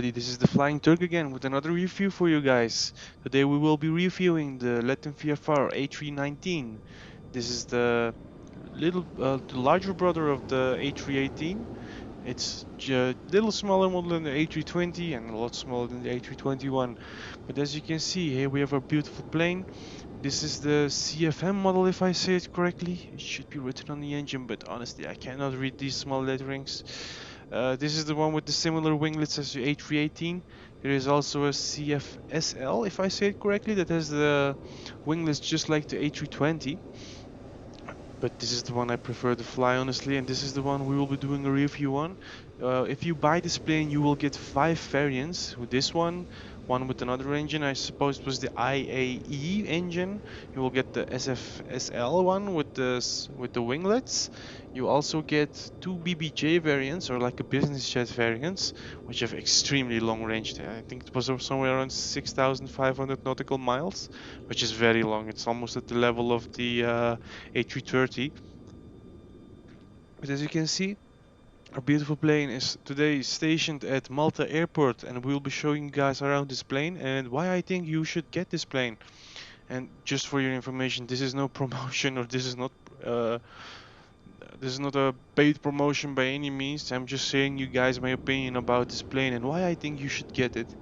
everybody, this is the Flying Turk again with another review for you guys. Today we will be reviewing the LVFR A319. This is the the larger brother of the A318. It's a little smaller model than the A320 and a lot smaller than the A321. But as you can see, here we have our beautiful plane. This is the CFM model, if I say it correctly. It should be written on the engine, but honestly I cannot read these small letterings. This is the one with the similar winglets as the A318. There is also a CFSL, if I say it correctly, that has the winglets just like the A320. But this is the one I prefer to fly, honestly, and this is the one we will be doing a review on. If you buy this plane, you will get 5 variants. With this one with another engine, I suppose it was the IAE engine. You will get the SFSL one with the winglets. You also get 2 BBJ variants, or like a business jet variants, which have extremely long range. I think it was somewhere around 6,500 nautical miles, which is very long. It's almost at the level of the A330. But as you can see, our beautiful plane is today stationed at Malta Airport, and we'll be showing you guys around this plane and why I think you should get this plane. And just for your information, this is no promotion, or this is not a paid promotion by any means. I'm just saying you guys my opinion about this plane and why I think you should get it.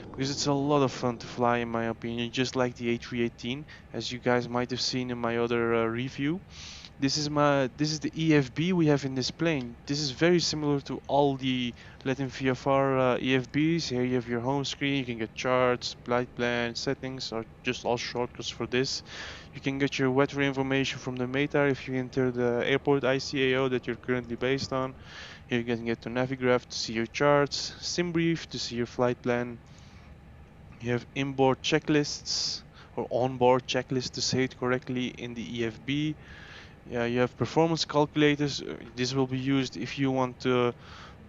Because it's a lot of fun to fly, in my opinion, just like the A318, as you guys might have seen in my other review. This is the EFB we have in this plane. This is very similar to all the LVFR EFBs. Here you have your home screen. You can get charts, flight plan, settings, or just all shortcuts for this. You can get your weather information from the METAR if you enter the airport ICAO that you're currently based on. Here you can get to Navigraph to see your charts, SimBrief to see your flight plan. You have inboard checklists, or onboard checklists to say it correctly, in the EFB. Yeah, you have performance calculators. This will be used if you want to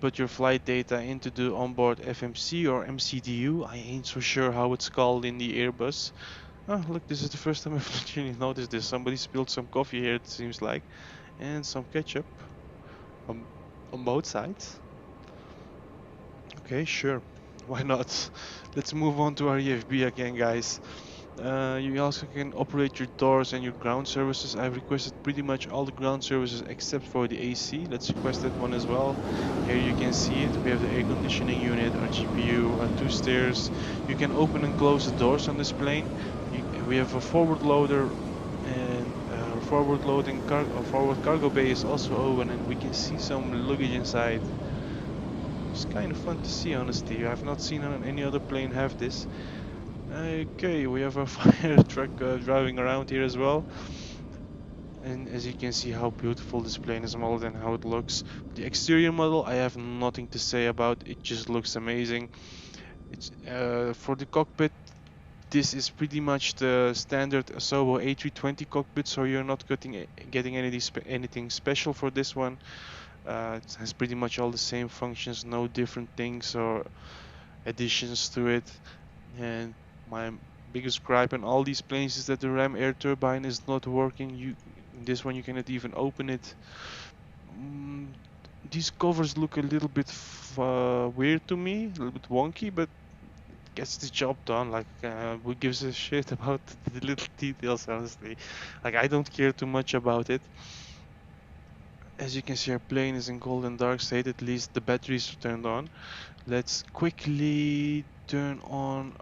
put your flight data into the onboard FMC or MCDU. I ain't so sure how it's called in the Airbus. Oh, look, this is the first time I've actually noticed this. Somebody spilled some coffee here, it seems like, and some ketchup on both sides. Okay, sure. Why not? Let's move on to our EFB again, guys. You also can operate your doors and your ground services. I've requested pretty much all the ground services except for the AC. Let's request that one as well. Here you can see it. We have the air conditioning unit, our GPU, 2 stairs. You can open and close the doors on this plane. We have a forward loader, and forward cargo bay is also open, and we can see some luggage inside. It's kind of fun to see, honestly. I've not seen any other plane have this. Okay, we have a fire truck driving around here as well. And as you can see how beautiful this plane is modeled and how it looks. The exterior model I have nothing to say about. It just looks amazing. It's for the cockpit, this is pretty much the standard Asobo A320 cockpit, so you're not getting anything special for this one. It has pretty much all the same functions, no different things or additions to it. And my biggest gripe in all these planes is that the ram air turbine is not working. This one you cannot even open it. These covers look a little bit weird to me, a little bit wonky, but it gets the job done. Like, who gives a shit about the little details, honestly? Like, I don't care too much about it. As you can see, our plane is in cold and dark state. At least the batteries are turned on. Let's quickly turn on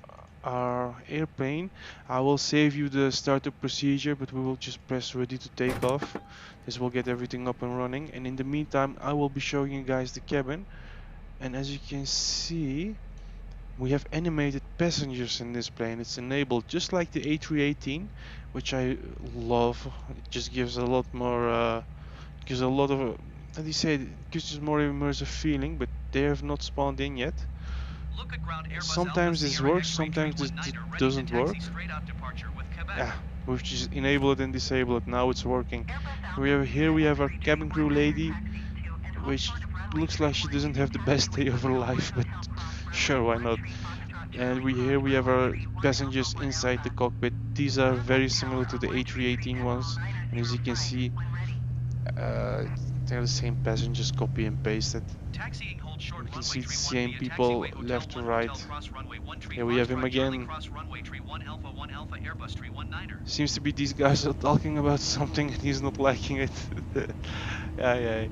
our airplane. I will save you the startup procedure, but we will just press ready to take off. This will get everything up and running, and in the meantime I will be showing you guys the cabin. And as you can see, we have animated passengers in this plane. It's enabled just like the A318, which I love. It just gives a lot more gives a lot of how do you say it gives us more immersive feeling, but they have not spawned in yet. Sometimes this works, sometimes this doesn't work. Yeah, we've just enabled it and disabled it. Now it's working. Here we have our cabin crew lady, which looks like she doesn't have the best day of her life, but sure, why not? And here we have our passengers inside the cockpit. These are very similar to the A318 ones, and as you can see, they're the same passengers, copy and pasted. You can see the same people left to right. Here we have him again. Seems to be these guys are talking about something and he's not liking it. Yeah.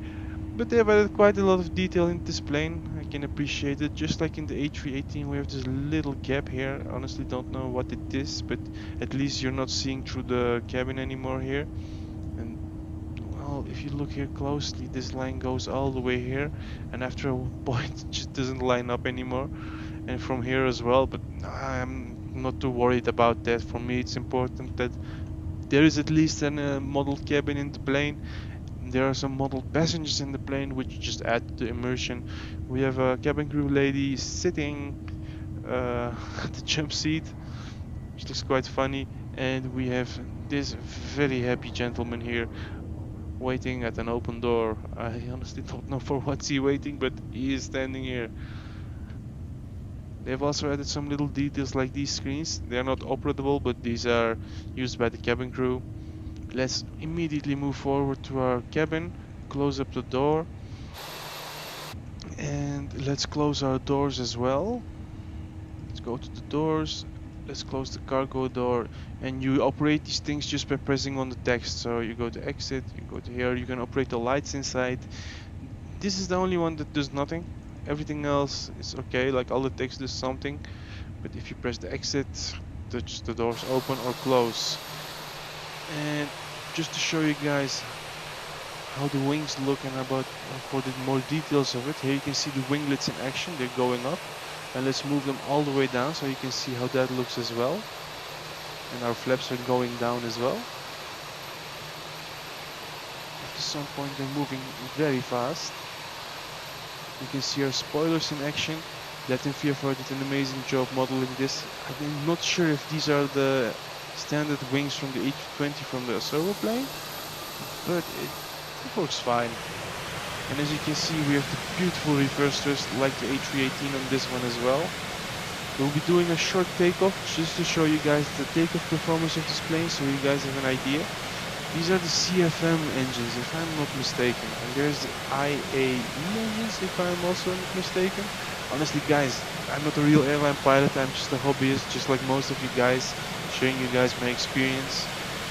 But they've added quite a lot of detail in this plane. I can appreciate it. Just like in the A318, we have this little gap here. Honestly, don't know what it is, but at least you're not seeing through the cabin anymore here. And well, if you look here closely, this line goes all the way here, and after a point, it just doesn't line up anymore. And from here as well. But I'm not too worried about that. For me, it's important that there is at least a model cabin in the plane. There are some model passengers in the plane, which just add to the immersion. We have a cabin crew lady sitting at the jump seat, which looks quite funny, and we have this very happy gentleman here waiting at an open door. I honestly don't know for what's he waiting, but he is standing here. They've also added some little details like these screens. They are not operable, but these are used by the cabin crew. Let's immediately move forward to our cabin, close up the door, and let's close our doors as well. Let's go to the doors, let's close the cargo door, and you operate these things just by pressing on the text. So you go to exit, you go to here, you can operate the lights inside. This is the only one that does nothing. Everything else is okay, like all the text does something, but if you press the exit, the doors open or close. And just to show you guys how the wings look and about for the more details of it, here you can see the winglets in action. They're going up, and let's move them all the way down so you can see how that looks as well. And our flaps are going down as well. At some point they're moving very fast. You can see our spoilers in action. LVFR did an amazing job modeling this. I'm not sure if these are the standard wings from the A320 from the servo plane, but it works fine. And as you can see, we have the beautiful reverse thrust like the A318 on this one as well. We'll be doing a short takeoff just to show you guys the takeoff performance of this plane so you guys have an idea. These are the CFM engines, if I'm not mistaken, and there's the IAE engines, if I'm also not mistaken. Honestly, guys, I'm not a real airline pilot, I'm just a hobbyist, just like most of you guys, showing you guys my experience.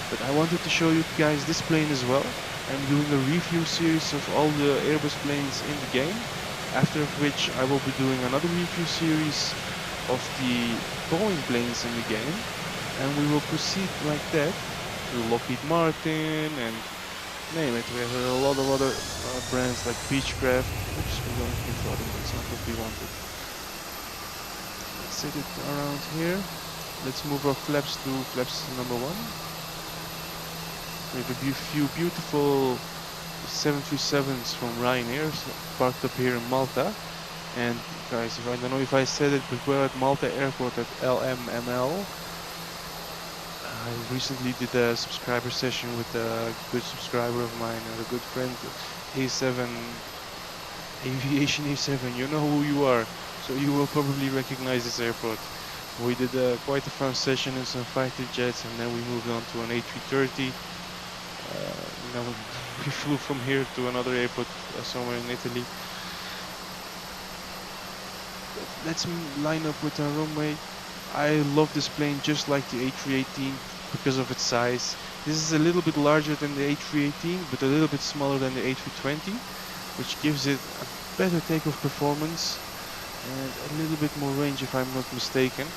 But I wanted to show you guys this plane as well. I'm doing a review series of all the Airbus planes in the game, after which I will be doing another review series of the Boeing planes in the game, and we will proceed like that. Lockheed Martin and name it. We have a lot of other brands like Beechcraft. Oops, we're going to be flooding. That's not what we wanted. Let's set it around here. Let's move our flaps to flaps number 1. We have a few beautiful 737s from Ryanair parked up here in Malta. And guys, I don't know if I said it, but we're at Malta Airport at LMML. I recently did a subscriber session with a good subscriber of mine and a good friend, A7, Aviation A7, you know who you are, so you will probably recognize this airport. We did quite a fun session in some fighter jets, and then we moved on to an A330. We flew from here to another airport somewhere in Italy. But let's line up with our runway. I love this plane just like the A318 because of its size. This is a little bit larger than the A318, but a little bit smaller than the A320, which gives it a better takeoff performance and a little bit more range if I'm not mistaken.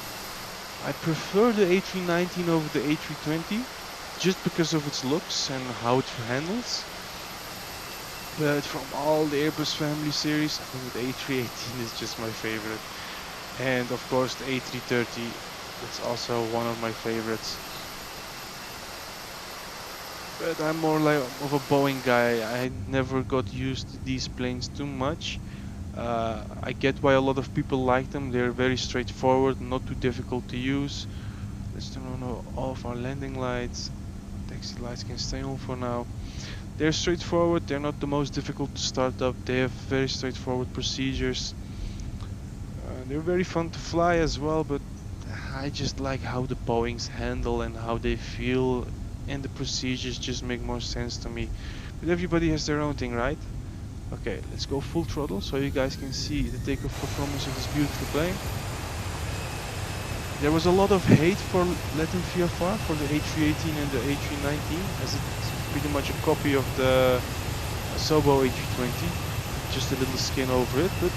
I prefer the A319 over the A320 just because of its looks and how it handles. But from all the Airbus family series, I think the A318 is just my favorite. And of course the A330, it's also one of my favorites. But I'm more like of a Boeing guy. I never got used to these planes too much. I get why a lot of people like them. They're very straightforward, not too difficult to use. Let's turn on off our landing lights. Taxi lights can stay on for now. They're straightforward. They're not the most difficult to start up. They have very straightforward procedures. They're very fun to fly as well, but I just like how the Boeings handle and how they feel, and the procedures just make more sense to me. But everybody has their own thing, right? Okay, let's go full throttle so you guys can see the takeoff performance of this beautiful plane. There was a lot of hate for Latin VFR for the A318 and the A319, as it's pretty much a copy of the Asobo A320, just a little skin over it, but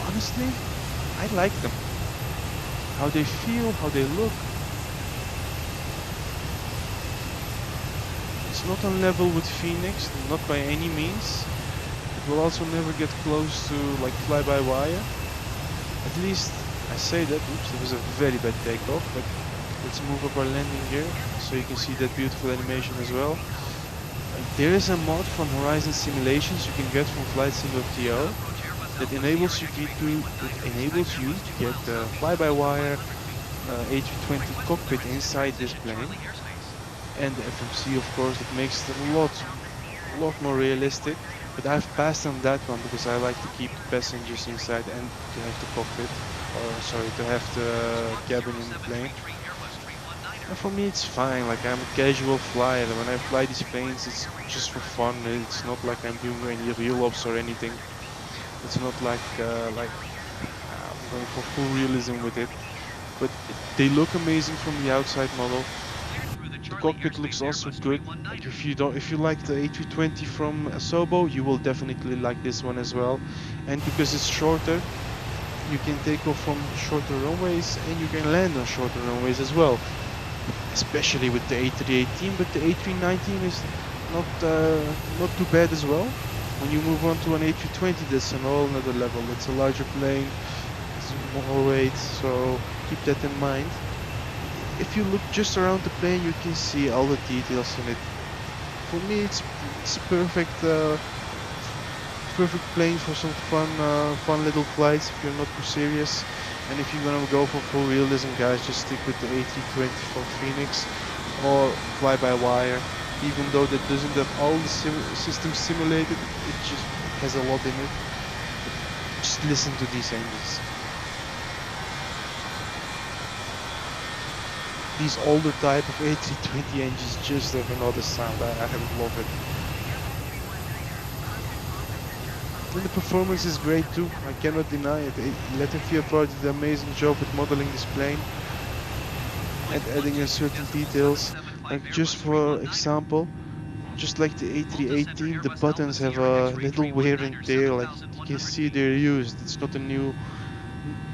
honestly, I like them. How they feel, how they look. It's not on level with Phoenix, not by any means. It will also never get close to like fly-by-wire. At least I say that. Oops, it was a very bad takeoff, but let's move up our landing gear so you can see that beautiful animation as well. There is a mod from Horizon Simulations you can get from Flight Sim.to that enables you to get the fly-by-wire A320 cockpit inside this plane, and the FMC, of course, that makes it a lot more realistic. But I've passed on that one because I like to keep the passengers inside and to have the cockpit, or sorry, to have the cabin in the plane. And for me it's fine, like I'm a casual flyer. When I fly these planes it's just for fun. It's not like I'm doing any real ops or anything. It's not like I'm going for full realism with it. But they look amazing from the outside model. The cockpit looks also good. Like if you like the A320 from Asobo, you will definitely like this one as well. And because it's shorter, you can take off from shorter runways and you can land on shorter runways as well. Especially with the A318, but the A319 is not too bad as well. When you move on to an A320, that's an whole another level. It's a larger plane, it's more weight, so keep that in mind. If you look just around the plane, you can see all the details in it. For me, it's a perfect plane for some fun little flights if you're not too serious. And if you're gonna go for full realism, guys, just stick with the A320 for Phoenix or fly-by-wire. Even though that doesn't have all the systems simulated, it just has a lot in it. Just listen to these engines. These older type of A320 engines just have another sound. I love it. And the performance is great too, I cannot deny it. Latin VFR did an amazing job with modeling this plane and adding in certain details. Like just for example, just like the A318, the buttons have a little wear and tear, like you can see they're used. It's not a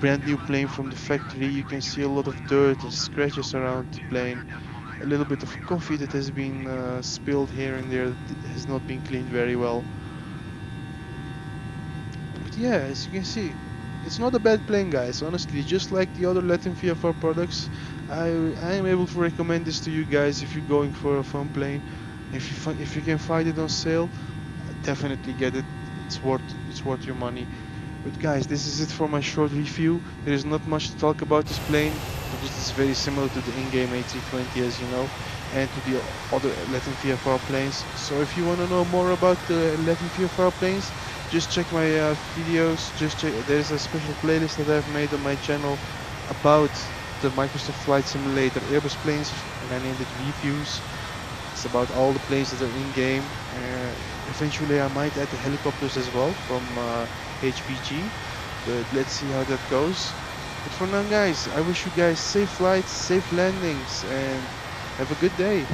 brand new plane from the factory. You can see a lot of dirt and scratches around the plane. A little bit of coffee that has been spilled here and there that has not been cleaned very well. But yeah, as you can see, it's not a bad plane, guys. Honestly, just like the other Latin VFR products, I am able to recommend this to you guys if you're going for a fun plane. If you can find it on sale, definitely get it. It's worth your money. But guys, this is it for my short review. There is not much to talk about this plane because it's very similar to the in-game A320, as you know, and to the other Latin VFR planes. So if you want to know more about the Latin VFR planes, just check my videos. There's a special playlist that I've made on my channel about the Microsoft Flight Simulator Airbus planes, and I named it Reviews. It's about all the planes that are in game. Eventually I might add the helicopters as well from HPG, but let's see how that goes. But for now, guys, I wish you guys safe flights, safe landings, and have a good day.